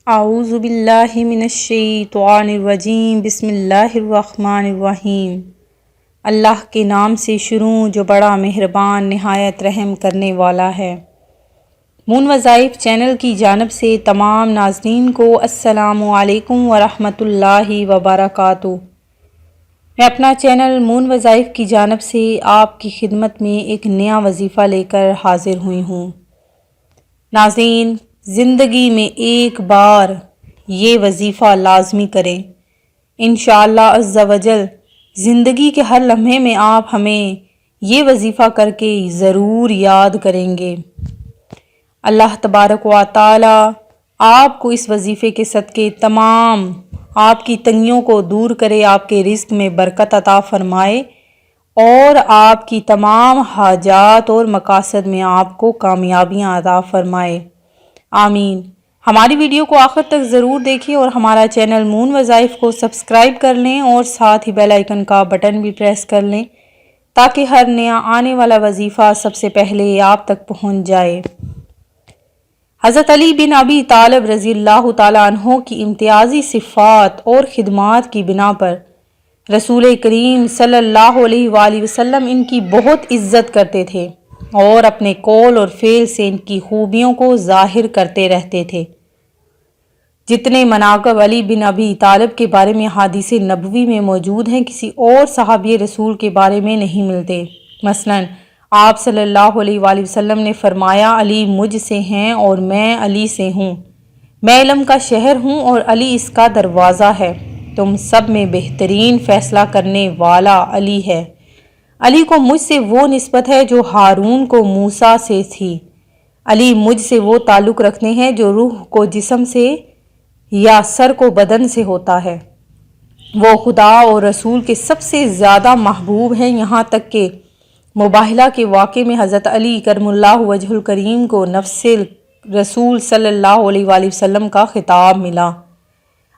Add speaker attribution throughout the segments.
Speaker 1: اعوذ باللہ من الشیطان الرجیم بسم اللہ الرحمن الرحیم۔ اللہ کے نام سے شروع جو بڑا مہربان نہایت رحم کرنے والا ہے۔ مون وظائف چینل کی جانب سے تمام ناظرین کو السلام علیکم ورحمۃ اللہ وبرکاتہ۔ میں اپنا چینل مون وظائف کی جانب سے آپ کی خدمت میں ایک نیا وظیفہ لے کر حاضر ہوئی ہوں۔ ناظرین، زندگی میں ایک بار یہ وظیفہ لازمی کریں۔ انشاءاللہ عز و جل زندگی کے ہر لمحے میں آپ ہمیں یہ وظیفہ کر کے ضرور یاد کریں گے۔ اللہ تبارک و تعالی آپ کو اس وظیفے کے صدقے تمام آپ کی تنگیوں کو دور کرے، آپ کے رزق میں برکت عطا فرمائے اور آپ کی تمام حاجات اور مقاصد میں آپ کو کامیابیاں عطا فرمائے، آمین۔ ہماری ویڈیو کو آخر تک ضرور دیکھیں اور ہمارا چینل مون وظائف کو سبسکرائب کر لیں اور ساتھ ہی بیل آئیکن کا بٹن بھی پریس کر لیں تاکہ ہر نیا آنے والا وظیفہ سب سے پہلے آپ تک پہنچ جائے۔ حضرت علی بن ابی طالب رضی اللہ تعالیٰ عنہ کی امتیازی صفات اور خدمات کی بنا پر رسول کریم صلی اللہ علیہ وآلہ وسلم ان کی بہت عزت کرتے تھے اور اپنے قول اور فعل سے ان کی خوبیوں کو ظاہر کرتے رہتے تھے۔ جتنے مناقب علی بن ابی طالب کے بارے میں حدیث نبوی میں موجود ہیں، کسی اور صحابی رسول کے بارے میں نہیں ملتے۔ مثلاً آپ صلی اللہ علیہ وآلہ وسلم نے فرمایا، علی مجھ سے ہیں اور میں علی سے ہوں، میں علم کا شہر ہوں اور علی اس کا دروازہ ہے، تم سب میں بہترین فیصلہ کرنے والا علی ہے۔ علی کو مجھ سے وہ نسبت ہے جو ہارون کو موسیٰ سے تھی۔ علی مجھ سے وہ تعلق رکھتے ہیں جو روح کو جسم سے یا سر کو بدن سے ہوتا ہے۔ وہ خدا اور رسول کے سب سے زیادہ محبوب ہیں، یہاں تک کہ مباہلہ کے واقعے میں حضرت علی کرم اللہ وجہ الکریم کو نفس رسول صلی اللہ علیہ وآلہ وسلم کا خطاب ملا۔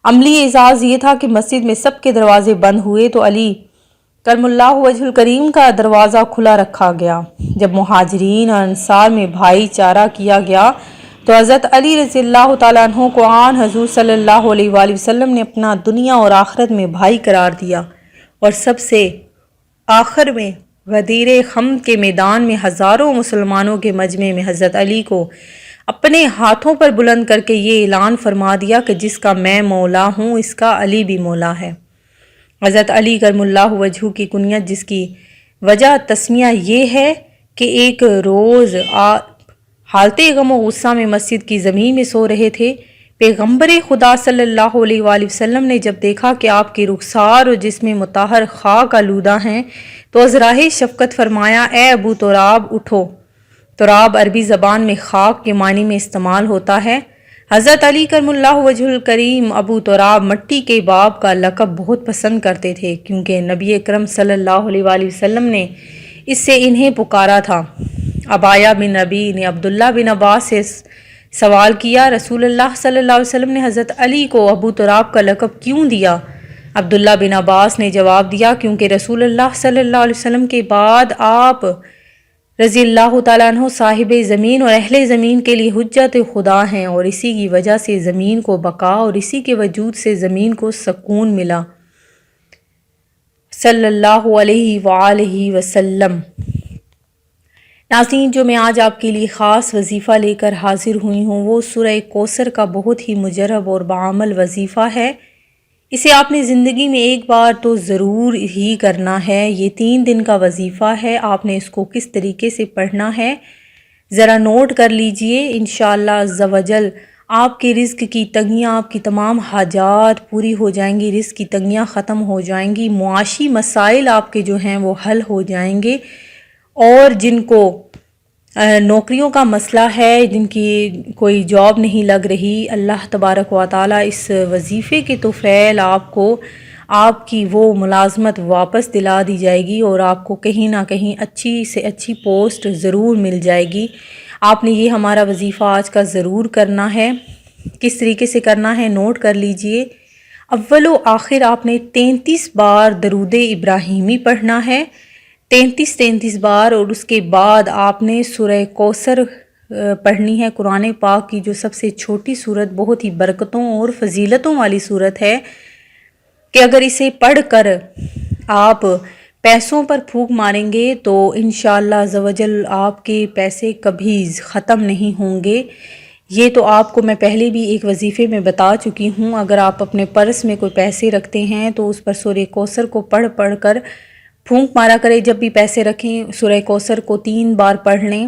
Speaker 1: عملی اعزاز یہ تھا کہ مسجد میں سب کے دروازے بند ہوئے تو علی کرم اللہ وجہ الکریم کا دروازہ کھلا رکھا گیا۔ جب مہاجرین اور انصار میں بھائی چارہ کیا گیا تو حضرت علی رضی اللہ تعالیٰ عنہ کو آن حضور صلی اللہ علیہ وآلہ وسلم نے اپنا دنیا اور آخرت میں بھائی قرار دیا، اور سب سے آخر میں غدیر خندق کے میدان میں ہزاروں مسلمانوں کے مجمع میں حضرت علی کو اپنے ہاتھوں پر بلند کر کے یہ اعلان فرما دیا کہ جس کا میں مولا ہوں اس کا علی بھی مولا ہے۔ حضرت علی کرم اللہ وجہ کی کنیت، جس کی وجہ تسمیہ یہ ہے کہ ایک روز حالت غم و غصہ میں مسجد کی زمین میں سو رہے تھے، پیغمبر خدا صلی اللہ علیہ وآلہ وسلم نے جب دیکھا کہ آپ کی رخسار اور جسم مطہر خاک آلودہ ہیں تو ازراہ شفقت فرمایا، اے ابو تراب اٹھو۔ تراب عربی زبان میں خاک کے معنی میں استعمال ہوتا ہے۔ حضرت علی کرم اللہ وجہ الکریم ابو تراب مٹی کے باب کا لقب بہت پسند کرتے تھے، کیونکہ نبی اکرم صلی اللہ علیہ وآلہ وسلم نے اس سے انہیں پکارا تھا۔ عبایہ بن نبی نے عبداللہ بن عباس سے سوال کیا، رسول اللہ صلی اللہ علیہ وسلم نے حضرت علی کو ابو تراب کا لقب کیوں دیا؟ عبداللہ بن عباس نے جواب دیا، کیونکہ رسول اللہ صلی اللہ علیہ وسلم کے بعد آپ رضی اللہ تعالیٰ عنہ صاحب زمین اور اہل زمین کے لیے حجت خدا ہیں، اور اسی کی وجہ سے زمین کو بقا اور اسی کے وجود سے زمین کو سکون ملا، صلی اللہ علیہ وآلہ وسلم۔ ناظرین، جو میں آج آپ کے لیے خاص وظیفہ لے کر حاضر ہوئی ہوں وہ سورہ کوثر کا بہت ہی مجرب اور بعمل وظیفہ ہے۔ اسے آپ نے زندگی میں ایک بار تو ضرور ہی کرنا ہے۔ یہ 3 دن کا وظیفہ ہے، آپ نے اس کو کس طریقے سے پڑھنا ہے ذرا نوٹ کر لیجئے۔ انشاءاللہ عز و جل آپ کے رزق کی تنگیاں، آپ کی تمام حاجات پوری ہو جائیں گی، رزق کی تنگیاں ختم ہو جائیں گی، معاشی مسائل آپ کے جو ہیں وہ حل ہو جائیں گے، اور جن کو نوکریوں کا مسئلہ ہے، جن کی کوئی جاب نہیں لگ رہی، اللہ تبارک و تعالیٰ اس وظیفے کے توفیل آپ کو آپ کی وہ ملازمت واپس دلا دی جائے گی اور آپ کو کہیں نہ کہیں اچھی سے اچھی پوسٹ ضرور مل جائے گی۔ آپ نے یہ ہمارا وظیفہ آج کا ضرور کرنا ہے۔ کس طریقے سے کرنا ہے نوٹ کر لیجئے۔ اول و آخر آپ نے 33 بار درود ابراہیمی پڑھنا ہے، 33 بار، اور اس کے بعد آپ نے سورہ کوثر پڑھنی ہے قرآن پاک کی جو سب سے چھوٹی صورت، بہت ہی برکتوں اور فضیلتوں والی صورت ہے، کہ اگر اسے پڑھ کر آپ پیسوں پر پھونک ماریں گے تو انشاءاللہ عز و جل آپ کے پیسے کبھی ختم نہیں ہوں گے۔ یہ تو آپ کو میں پہلے بھی ایک وظیفے میں بتا چکی ہوں۔ اگر آپ اپنے پرس میں کوئی پیسے رکھتے ہیں تو اس پر سورہ کوثر کو پڑھ کر پھونک مارا کریں۔ جب بھی پیسے رکھیں سورہ کوثر کو 3 بار پڑھ لیں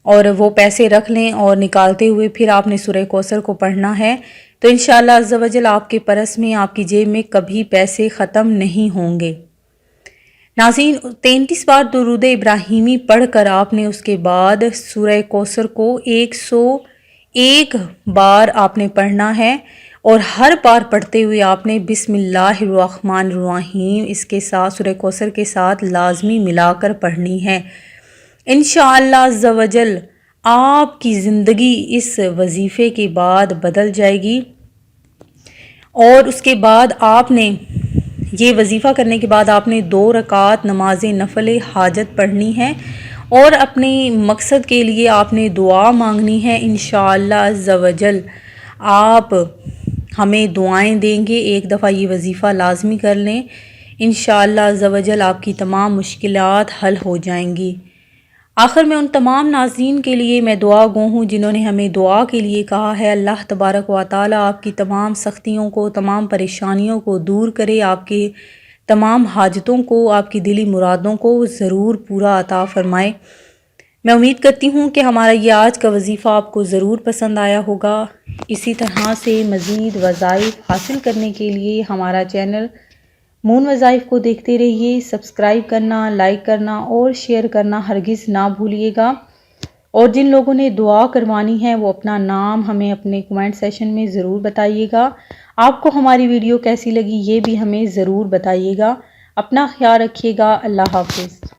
Speaker 1: اور وہ پیسے رکھ لیں، اور نکالتے ہوئے پھر آپ نے سورہ کوثر کو پڑھنا ہے، تو انشاءاللہ عز و جل آپ کے پرس میں، آپ کی جیب میں کبھی پیسے ختم نہیں ہوں گے۔ ناظرین، 33 بار درود ابراہیمی پڑھ کر آپ نے اس کے بعد سورہ کوثر کو 101 بار آپ نے پڑھنا ہے، اور ہر بار پڑھتے ہوئے آپ نے بسم اللہ الرحمن الرحیم اس کے ساتھ، سورہ کوثر کے ساتھ لازمی ملا کر پڑھنی ہے۔ انشاءاللہ عز و جل آپ کی زندگی اس وظیفے کے بعد بدل جائے گی، اور اس کے بعد آپ نے یہ وظیفہ کرنے کے بعد آپ نے 2 رکعت نماز نفل حاجت پڑھنی ہے، اور اپنے مقصد کے لیے آپ نے دعا مانگنی ہے۔ انشاءاللہ عز و جل آپ ہمیں دعائیں دیں گے۔ ایک دفعہ یہ وظیفہ لازمی کر لیں، انشاءاللہ عز و جل آپ کی تمام مشکلات حل ہو جائیں گی۔ آخر میں ان تمام ناظرین کے لیے میں دعا گو ہوں جنہوں نے ہمیں دعا کے لیے کہا ہے، اللہ تبارک و تعالی آپ کی تمام سختیوں کو، تمام پریشانیوں کو دور کرے، آپ کے تمام حاجتوں کو، آپ کی دلی مرادوں کو ضرور پورا عطا فرمائے۔ میں امید کرتی ہوں کہ ہمارا یہ آج کا وظیفہ آپ کو ضرور پسند آیا ہوگا۔ اسی طرح سے مزید وظائف حاصل کرنے کے لیے ہمارا چینل مون وظائف کو دیکھتے رہیے۔ سبسکرائب کرنا، لائک کرنا اور شیئر کرنا ہرگز نہ بھولیے گا، اور جن لوگوں نے دعا کروانی ہے وہ اپنا نام ہمیں اپنے کمنٹ سیشن میں ضرور بتائیے گا۔ آپ کو ہماری ویڈیو کیسی لگی یہ بھی ہمیں ضرور بتائیے گا۔ اپنا خیال رکھیے گا۔ اللہ حافظ۔